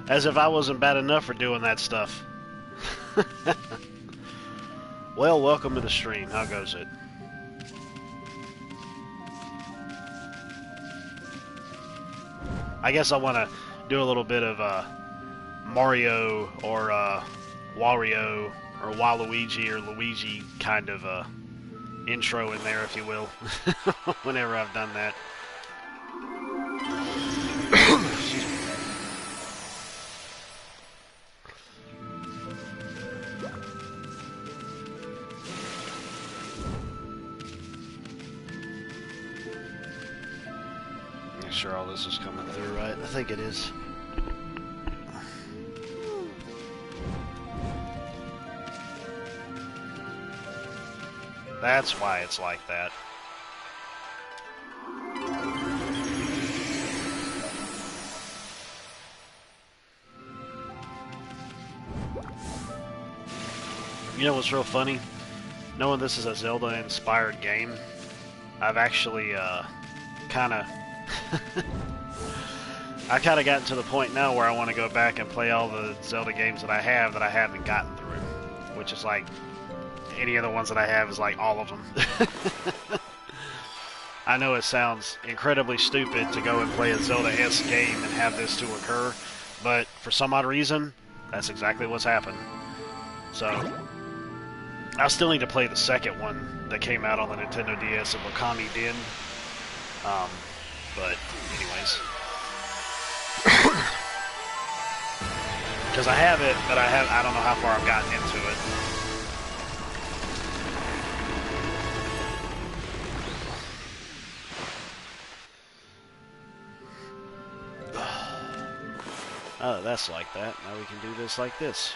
As if I wasn't bad enough for doing that stuff. Well, welcome to the stream. How goes it? I guess I want to do a little bit of Mario or Wario or Waluigi or Luigi kind of intro in there, if you will, whenever I've done that. Excuse me. Make sure all this is coming through right. I think it is. That's why it's like that. You know what's real funny? Knowing this is a Zelda-inspired game, I've actually kind of I kind of gotten to the point now where I want to go back and play all the Zelda games that I haven't gotten through, which is like any of the ones that I have is like all of them. I know it sounds incredibly stupid to go and play a Zelda-esque game and have this to occur, but for some odd reason, that's exactly what's happened. So, I still need to play the second one that came out on the Nintendo DS of Okami Den. But, anyways. Because I have it, but I don't know how far I've gotten into it. Oh, that's like that. Now we can do this like this.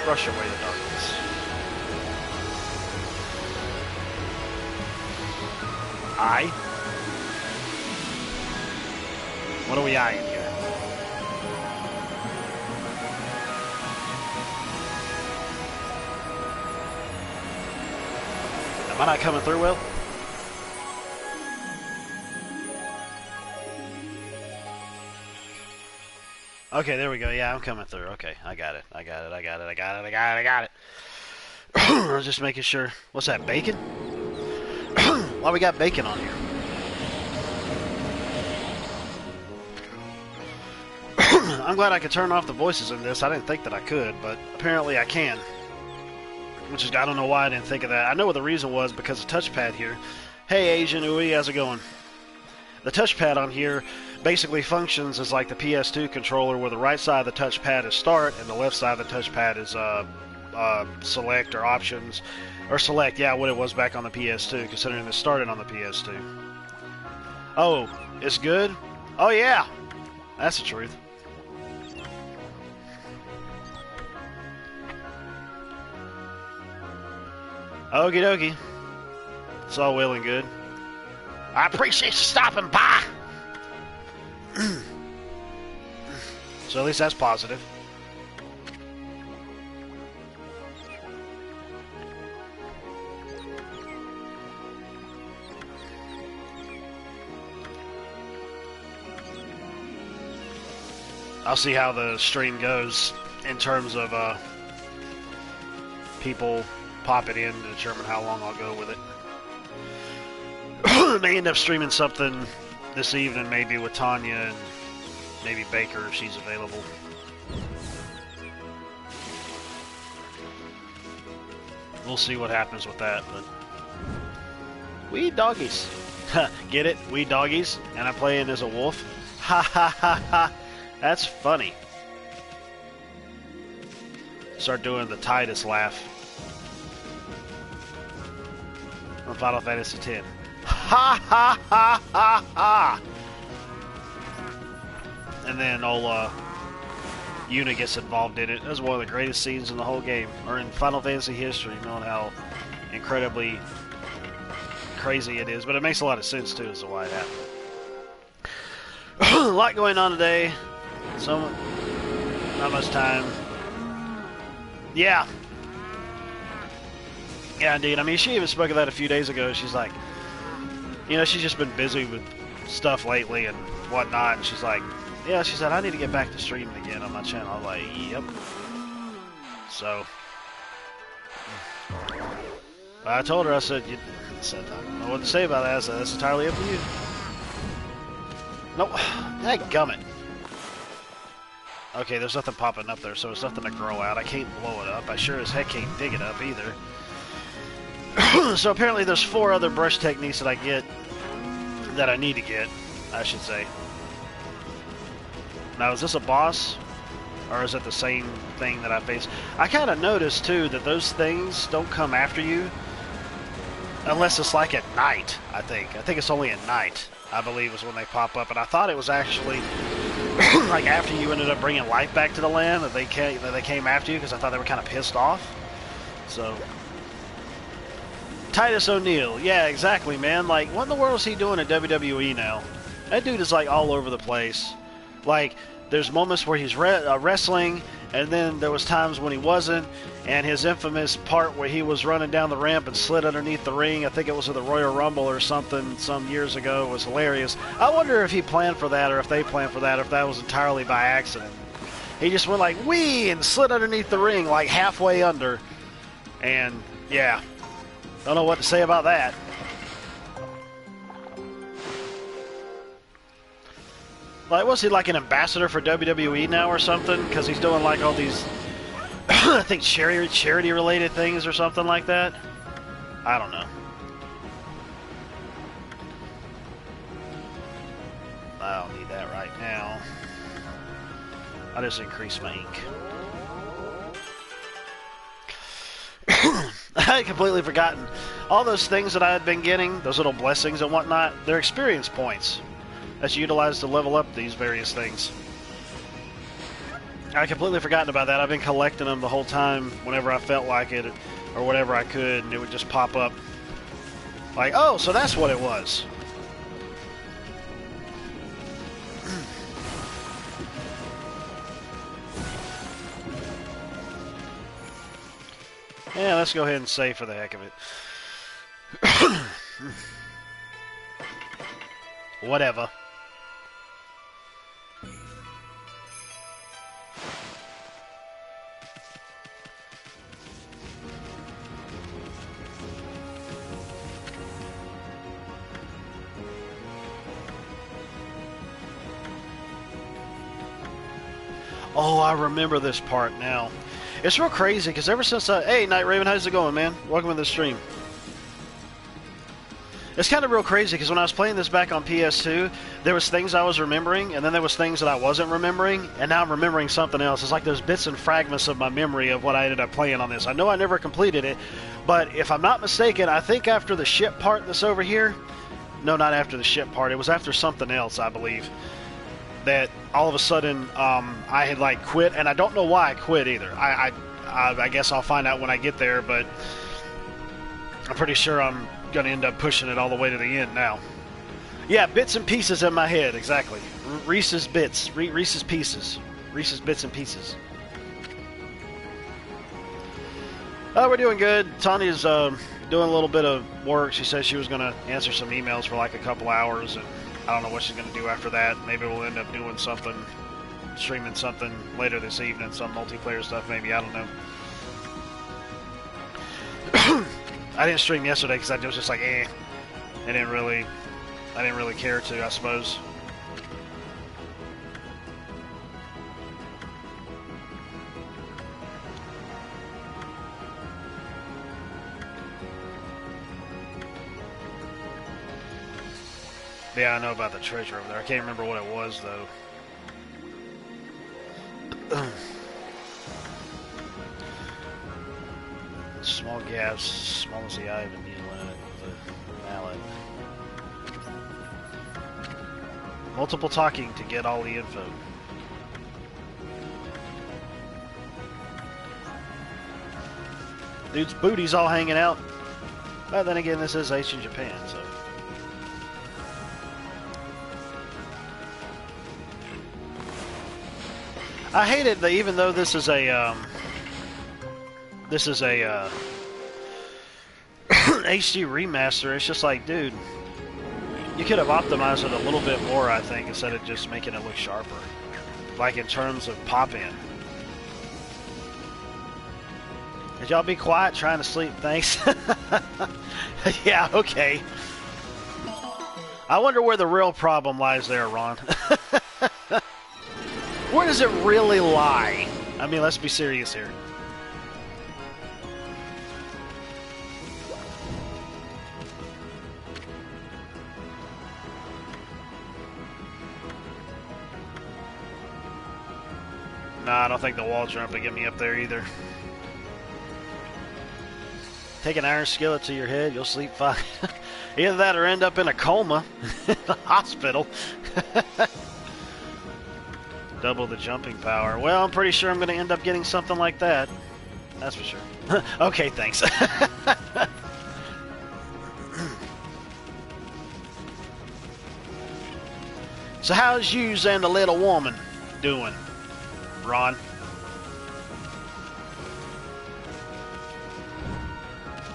Brush away the darkness. Eye? What are we eyeing here? Am I not coming through well? Okay, there we go. Yeah, I'm coming through. Okay, I got it. I got it. I was just making sure. What's that, bacon? Why we got bacon on here? I'm glad I could turn off the voices in this. I didn't think that I could, but apparently I can. Which is, I don't know why I didn't think of that. I know what the reason was, because of touchpad here. Hey, Asian Ooey, how's it going? The touchpad on here basically functions as like the PS2 controller, where the right side of the touchpad is start and the left side of the touchpad is select or options. Or select, yeah, what it was back on the PS2, considering it started on the PS2. Oh, it's good? Oh, yeah. That's the truth. Okie dokie. It's all well and good. I appreciate you stopping by. So at least that's positive. I'll see how the stream goes in terms of people popping in to determine how long I'll go with it. May end up streaming something this evening, maybe with Tanya and maybe Baker if she's available. We'll see what happens with that, but we doggies. Get it? We doggies, and I'm playing as a wolf. Ha ha ha ha. That's funny. Start doing the Titus laugh on Final Fantasy X. Ha ha ha ha ha! And then old Yuna gets involved in it. That's one of the greatest scenes in the whole game, or in Final Fantasy history, knowing how incredibly crazy it is. But it makes a lot of sense too as to why it happened. A lot going on today. So, not much time. Yeah. Yeah, indeed. I mean, she even spoke of that a few days ago. She's like, you know, she's just been busy with stuff lately and whatnot. And she's like, yeah, she said, I need to get back to streaming again on my channel. I'm like, yep. So, I told her, I said, I don't know what to say about that. I said, that's entirely up to you. Nope. Dadgummit. Okay, there's nothing popping up there, so there's nothing to grow out. I can't blow it up. I sure as heck can't dig it up either. So apparently there's 4 other brush techniques that I get, that I need to get, I should say. Now, is this a boss? Or is it the same thing that I face? I kind of noticed, too, that those things don't come after you. Unless it's like at night, I think. I think it's only at night, I believe, is when they pop up. And I thought it was actually... like after you ended up bringing life back to the land that they came after you, because I thought they were kind of pissed off. So Titus O'Neil, yeah, exactly, man. Like, what in the world is he doing at WWE now? That dude is like all over the place. Like, there's moments where he's wrestling, and then there was times when he wasn't. And his infamous part where he was running down the ramp and slid underneath the ring, I think it was at the Royal Rumble or something some years ago, was hilarious. I wonder if he planned for that, or if they planned for that, or if that was entirely by accident. He just went like, wee, and slid underneath the ring, like halfway under. And, yeah, don't know what to say about that. Like, was he like an ambassador for WWE now or something? Because he's doing like all these... I think charity-related things or something like that. I don't know. I don't need that right now. I'll just increase my ink. I had completely forgotten. All those things that I had been getting, those little blessings and whatnot, they're experience points that's utilized to level up these various things. I completely forgotten about that. I've been collecting them the whole time whenever I felt like it or whatever I could, and it would just pop up. Like, oh, so that's what it was. Yeah, let's go ahead and save for the heck of it. Whatever. Oh, I remember this part now. It's real crazy, because ever since hey, Night Raven, how's it going, man? Welcome to the stream. It's kind of real crazy, because when I was playing this back on PS2, there was things I was remembering, and then there was things that I wasn't remembering, and now I'm remembering something else. It's like there's bits and fragments of my memory of what I ended up playing on this. I know I never completed it, but if I'm not mistaken, I think after the ship part that's over here... No, not after the ship part. It was after something else, I believe. That all of a sudden I had like quit, and I don't know why I quit either. I guess I'll find out when I get there, but I'm pretty sure I'm going to end up pushing it all the way to the end now. Yeah, bits and pieces in my head, exactly. Reese's bits, Reese's pieces, Reese's bits and pieces. Oh, we're doing good. Tanya's doing a little bit of work. She said she was going to answer some emails for like a couple hours, and I don't know what she's going to do after that. Maybe we'll end up doing something, streaming something later this evening, some multiplayer stuff maybe, I don't know. I didn't stream yesterday because I was just like, I didn't really care to, I suppose. Yeah, I know about the treasure over there. I can't remember what it was, though. Small gaps, small as the eye of a needle in it with a mallet. Multiple talking to get all the info. Dude's booty's all hanging out. But then again, this is Asian Japan, so... I hate it that even though this is a HD remaster, it's just like, dude, you could have optimized it a little bit more, I think, instead of just making it look sharper. Like in terms of pop-in. Did y'all be quiet trying to sleep? Thanks. Yeah, okay. I wonder where the real problem lies there, Ron. Where does it really lie? I mean, let's be serious here. Nah, I don't think the wall jump will get me up there either. Take an iron skillet to your head, you'll sleep fine. Either that or end up in a coma in the hospital. Double the jumping power. Well, I'm pretty sure I'm going to end up getting something like that. That's for sure. Okay, thanks. So how's yous and the little woman doing, Ron?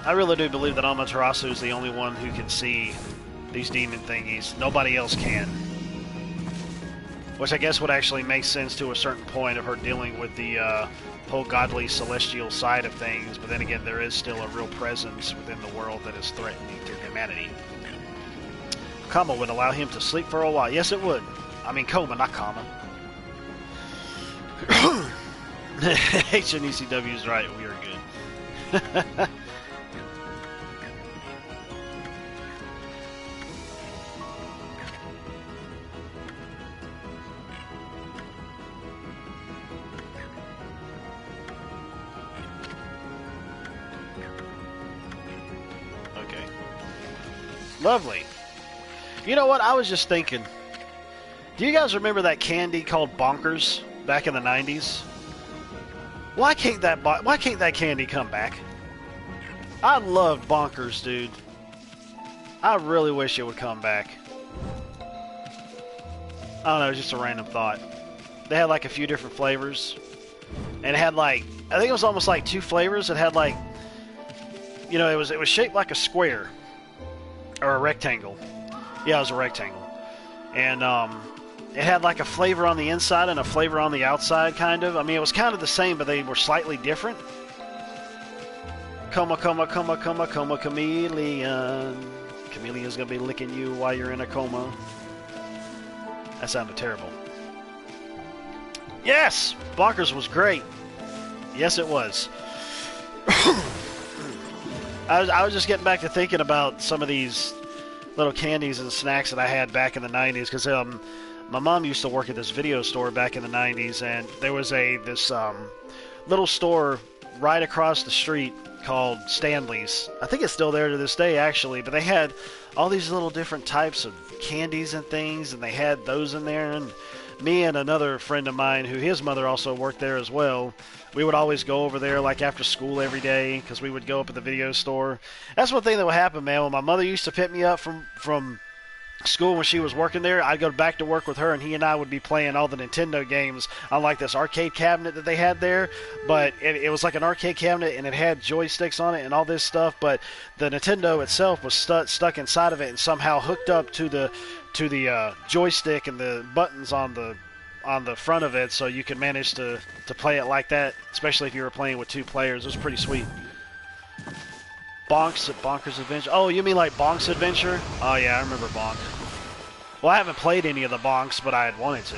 I really do believe that Amaterasu is the only one who can see these demon thingies. Nobody else can. Which I guess would actually make sense to a certain point of her dealing with the whole godly celestial side of things, but then again, there is still a real presence within the world that is threatening to humanity. Coma would allow him to sleep for a while. Yes, it would. I mean, coma, not comma. HNECW is right. We are good. Okay. Lovely. You know what? I was just thinking. Do you guys remember that candy called Bonkers back in the 90s? Why can't that candy come back? I loved Bonkers, dude. I really wish it would come back. I don't know, just a random thought. They had like a few different flavors. And it had like, I think it was almost like 2 flavors. It had like, you know, it was shaped like a square. Or a rectangle. Yeah, it was a rectangle. And it had like a flavor on the inside and a flavor on the outside, kind of. I mean, it was kind of the same, but they were slightly different. Coma, coma, coma, coma, coma, chameleon. Chameleon's gonna be licking you while you're in a coma. That sounded terrible. Yes! Bonkers was great. Yes, it was. I was just getting back to thinking about some of these little candies and snacks that I had back in the 90s, because my mom used to work at this video store back in the 90s, and there was this little store right across the street called Stanley's. I think it's still there to this day, actually, but they had all these little different types of candies and things, and they had those in there, and me and another friend of mine, who his mother also worked there as well, we would always go over there like after school every day, because we would go up at the video store. That's one thing that would happen, man. When my mother used to pick me up from school when she was working there, I'd go back to work with her, and he and I would be playing all the Nintendo games on like this arcade cabinet that they had there. But it was like an arcade cabinet, and it had joysticks on it and all this stuff, but the Nintendo itself was stuck inside of it and somehow hooked up to the joystick and the buttons on the front of it, so you could manage to play it like that, especially if you were playing with 2 players. It was pretty sweet. Bonkers Adventure. Oh, you mean like Bonk's Adventure? Oh yeah, I remember Bonk. Well, I haven't played any of the Bonks, but I had wanted to.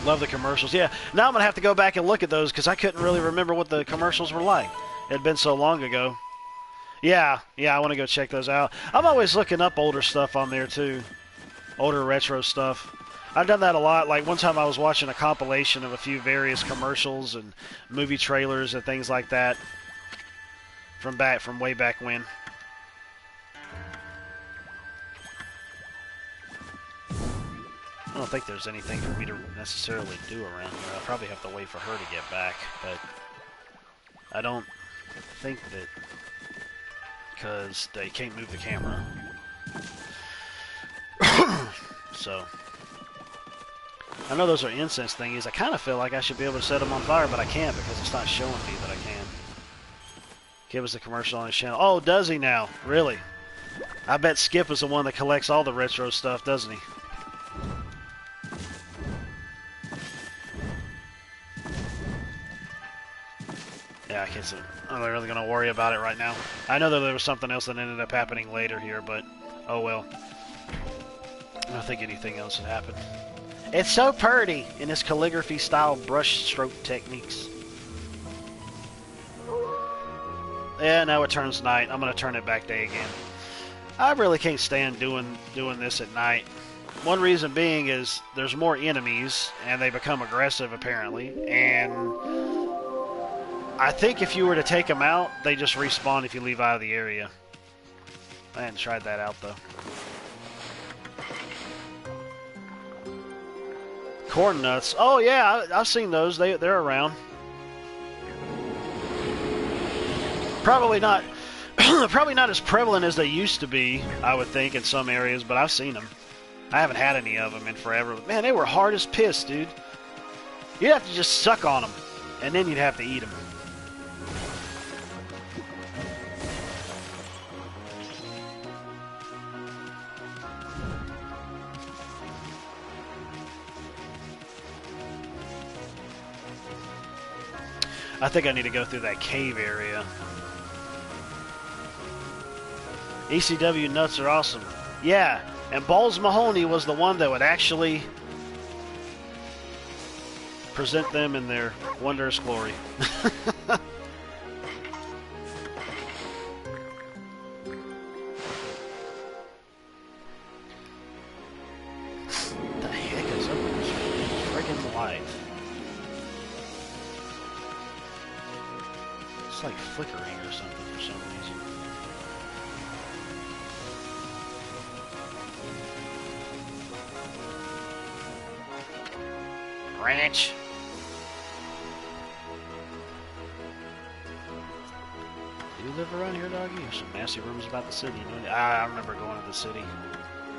Love the commercials. Yeah, now I'm going to have to go back and look at those, because I couldn't really remember what the commercials were like. It had been so long ago. Yeah, I want to go check those out. I'm always looking up older stuff on there, too. Older retro stuff. I've done that a lot. Like, one time I was watching a compilation of a few various commercials and movie trailers and things like that from way back when. I don't think there's anything for me to necessarily do around here. I'll probably have to wait for her to get back, but I don't think that, because they can't move the camera. So I know those are incense thingies. I kind of feel like I should be able to set them on fire, but I can't because it's not showing me that I can. Give us a commercial on his channel. Oh, does he now? Really? I bet Skip is the one that collects all the retro stuff, doesn't he? Yeah, I guess I'm not really going to worry about it right now. I know that there was something else that ended up happening later here, but oh well. I don't think anything else had happened. It's so pretty in his calligraphy-style brush stroke techniques. Yeah, now it turns night. I'm going to turn it back day again. I really can't stand doing this at night. One reason being is there's more enemies, and they become aggressive, apparently. And I think if you were to take them out, they just respawn if you leave out of the area. I hadn't tried that out, though. Corn nuts. Oh, yeah, I've seen those. They're around. Probably not probably not as prevalent as they used to be, I would think, in some areas, but I've seen them. I haven't had any of them in forever. Man, they were hard as piss, dude. You'd have to just suck on them, and then you'd have to eat them. I think I need to go through that cave area. ECW nuts are awesome. Yeah, and Balls Mahoney was the one that would actually present them in their wondrous glory. What the heck is up with this friggin' light? It's like flickering or something for some reason. Ranch. Do you live around here, doggy? There's some nasty rumors about the city. You know? I remember going to the city.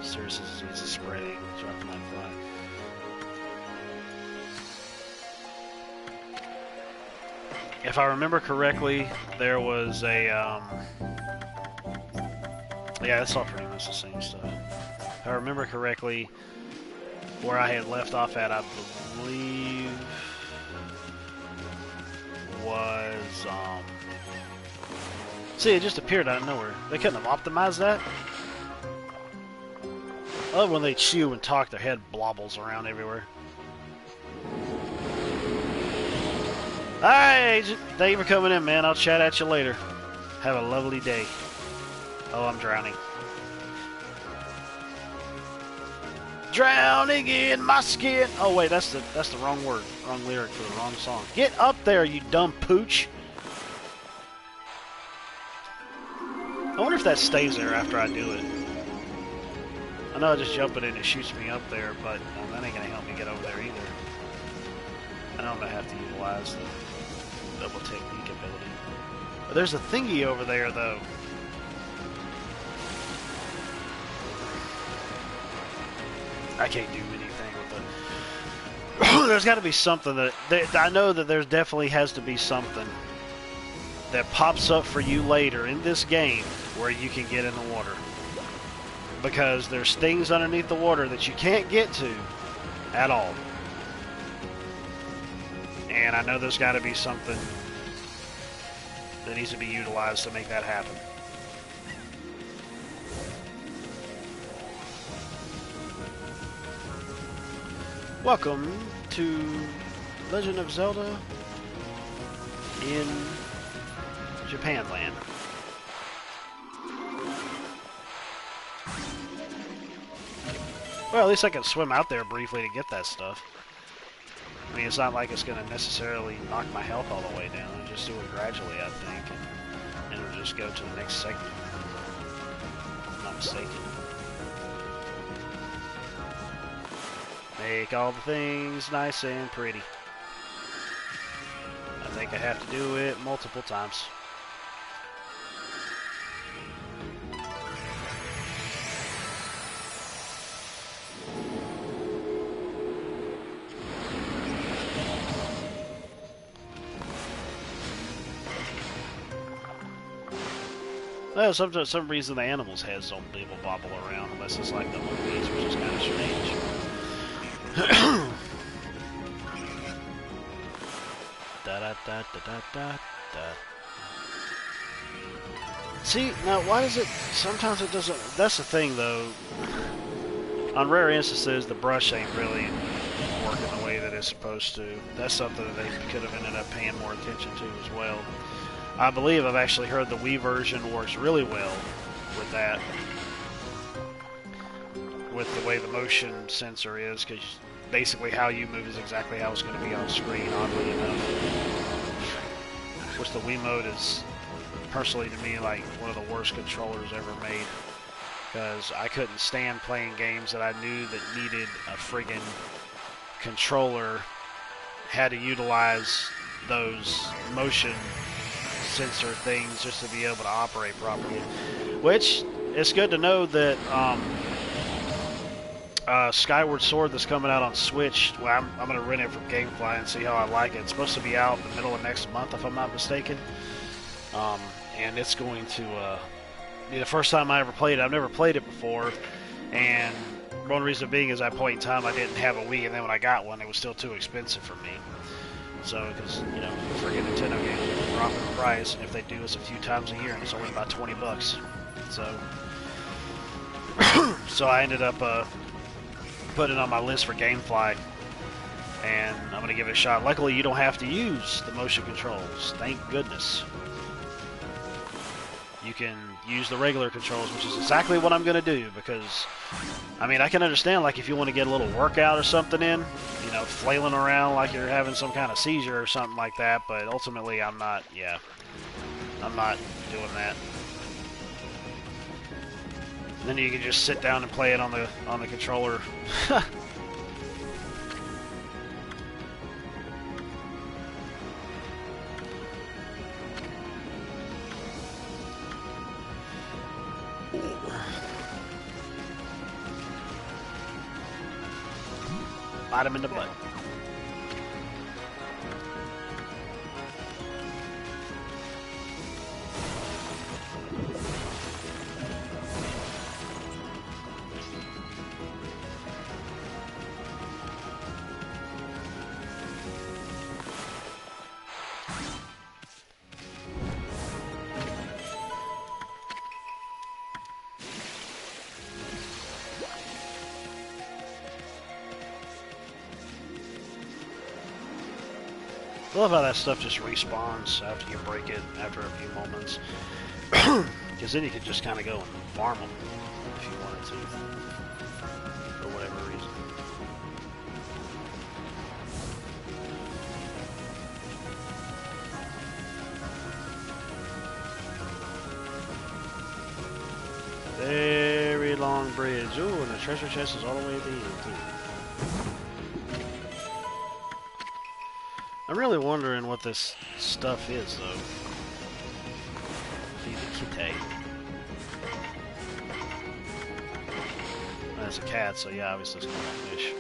Serious disease is spreading. It's right from my fly. If I remember correctly, there was a, yeah, it's all pretty much the same stuff. If I remember correctly, where I had left off at, I believe, was, see, it just appeared out of nowhere. They couldn't have optimized that. I love when they chew and talk, their head blobbles around everywhere. Alright, Agent. Thank you for coming in, man. I'll chat at you later. Have a lovely day. Oh, I'm drowning. Drowning in my skin. Oh, wait, that's the wrong word. Wrong lyric for the wrong song. Get up there, you dumb pooch. I wonder if that stays there after I do it. I know I just jump it and it shoots me up there, but that ain't going to help me get over there either. I know I'm going to have to utilize the double technique ability. But there's a thingy over there, though. I can't do anything with it. There's got to be something that I know that there definitely has to be something that pops up for you later in this game where you can get in the water. Because there's things underneath the water that you can't get to at all. And I know there's got to be something that needs to be utilized to make that happen. Welcome to Legend of Zelda in Japanland. Well, at least I can swim out there briefly to get that stuff. I mean, it's not like it's going to necessarily knock my health all the way down. I'll just do it gradually, I think, and it'll just go to the next segment. If I'm not mistaken. Make all the things nice and pretty. I think I have to do it multiple times. some reason the animals' heads don't even bobble around unless it's like the movies, which is kind of strange. Da da da da da da da. See, now why does it... Sometimes it doesn't... That's the thing, though. On rare instances, the brush ain't really working the way that it's supposed to. That's something that they could have ended up paying more attention to as well. I believe I've actually heard the Wii version works really well with that. With the way the motion sensor is, because basically how you move is exactly how it's going to be on screen, oddly enough. Which the Wii mode is... personally to me like one of the worst controllers ever made, because I couldn't stand playing games that I knew that needed a friggin' controller, had to utilize those motion sensor things just to be able to operate properly. Which, it's good to know that Skyward Sword that's coming out on Switch, well, I'm going to rent it from Gamefly and see how I like it. It's supposed to be out in the middle of next month if I'm not mistaken. And it's going to be the first time I ever played it. I've never played it before, and one reason being is at a point in time I didn't have a Wii, and then when I got one, it was still too expensive for me. So, because, you know, freaking Nintendo games are dropping the price, and if they do, it's a few times a year, and it's only about $20. So, so I ended up putting it on my list for Gamefly, and I'm going to give it a shot. Luckily, you don't have to use the motion controls. Thank goodness. You can use the regular controls, which is exactly what I'm going to do, because, I mean, I can understand, like, if you want to get a little workout or something in, you know, flailing around like you're having some kind of seizure or something like that, but ultimately I'm not doing that. And then you can just sit down and play it on the controller. Bite him in the butt. I love how that stuff just respawns after you break it after a few moments. Because then you could just kind of go and farm them if you wanted to, for whatever reason. Very long bridge. Ooh, and the treasure chest is all the way at the end, too. I'm really wondering what this stuff is, though. Feed the kitty. That's a cat, so yeah, obviously it's going to be fish.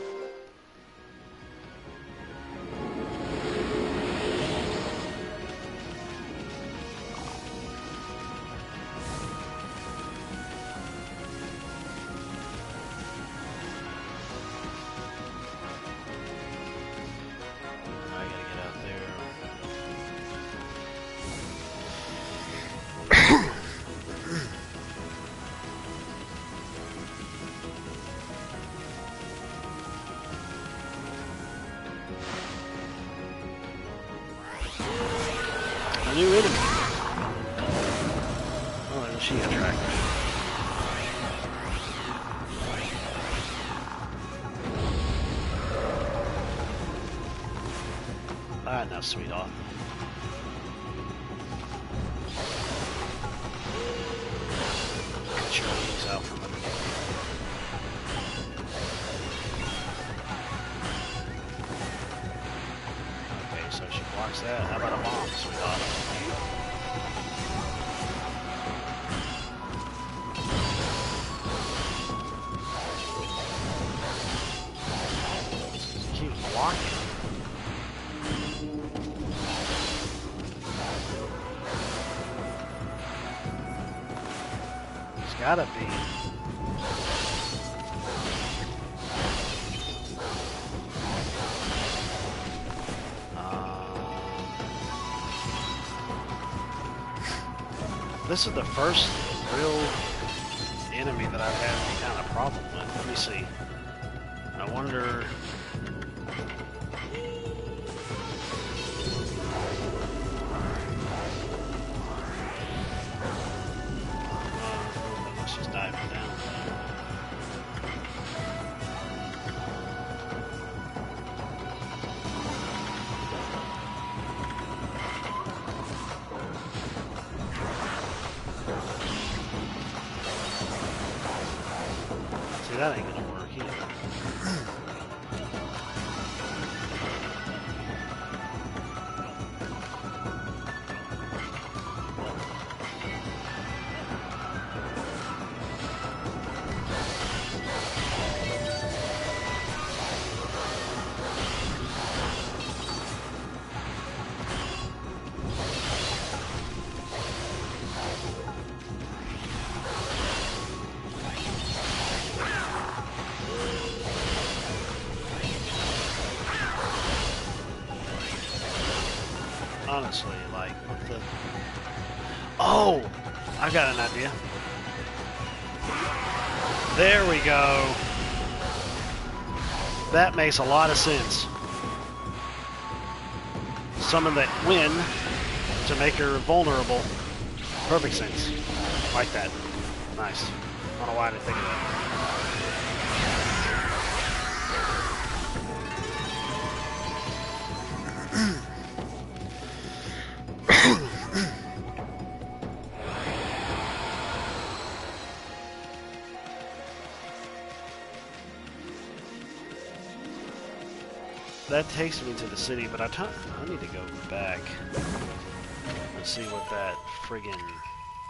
New enemy. Oh, there's a sheep tractor. Alright, now sweetheart. Get your legs out from under me. Okay, so she blocks that. How about a bomb, sweetheart? Blocking. gotta be. This is the first real enemy that I've had any kind of problem with. Let me see. I wonder... let's just dive down. See, that ain't gonna work either. Honestly, like, what the... Oh! I've got an idea. There we go. That makes a lot of sense. Summon that win to make her vulnerable. Perfect sense. Like that. Nice. I don't know why I didn't think of that. That takes me to the city, but I need to go back and see what that friggin'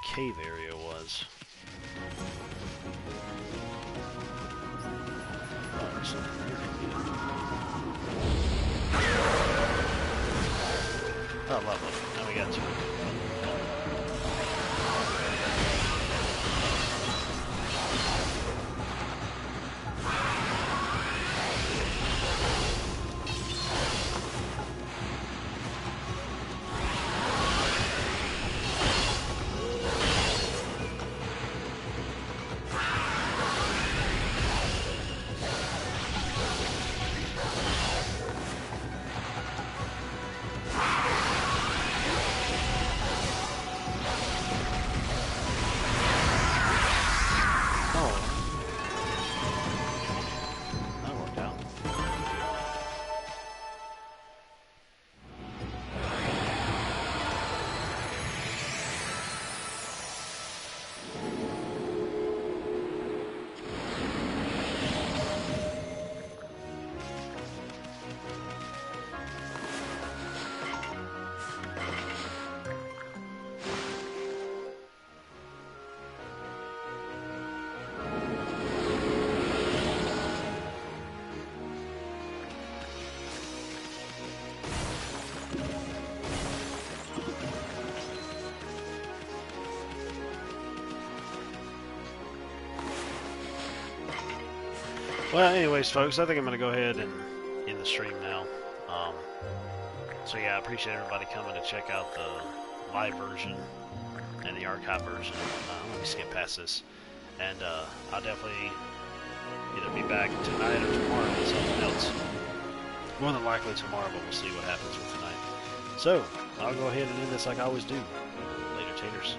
cave area was. Oh, there's something here. Oh, lovely. Now we got two. Well, anyways, folks, I think I'm going to go ahead and end the stream now. So yeah, I appreciate everybody coming to check out the live version and the archive version. Let me skip past this. And I'll definitely either be back tonight or tomorrow with something else. More than likely tomorrow, but we'll see what happens with tonight. So, I'll go ahead and end this like I always do. Later, taters.